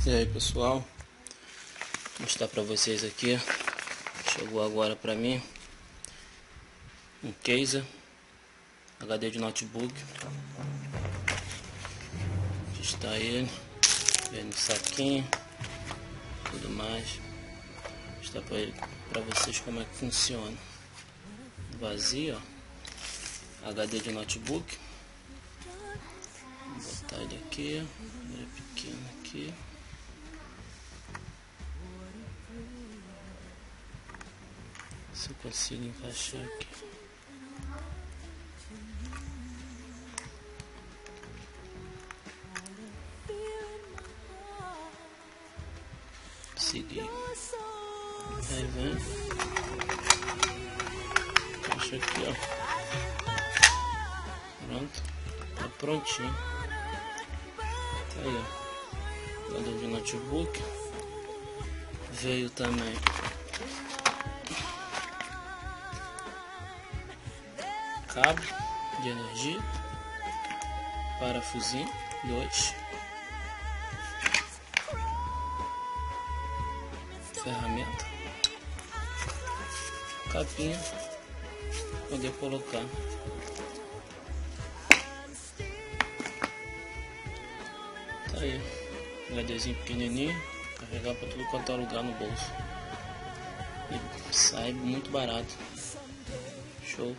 E aí pessoal, vou mostrar pra vocês aqui. Chegou agora pra mim um case HD de notebook. Aqui está ele, vem no saquinho, tudo mais. Vou mostrar pra vocês como é que funciona. Vazio, ó, HD de notebook. Vou botar ele aqui, ele é pequeno aqui. Se eu consigo encaixar aqui. Seguir. Aí vem. Encaixa aqui, ó. Pronto. Tá prontinho. Tá aí, ó. HD de notebook. Veio também cabo de energia, parafusinho 2, ferramenta, capinha, poder colocar. Tá aí, HDzinho pequenininho, carregar para tudo quanto é lugar no bolso e sai muito barato. Show.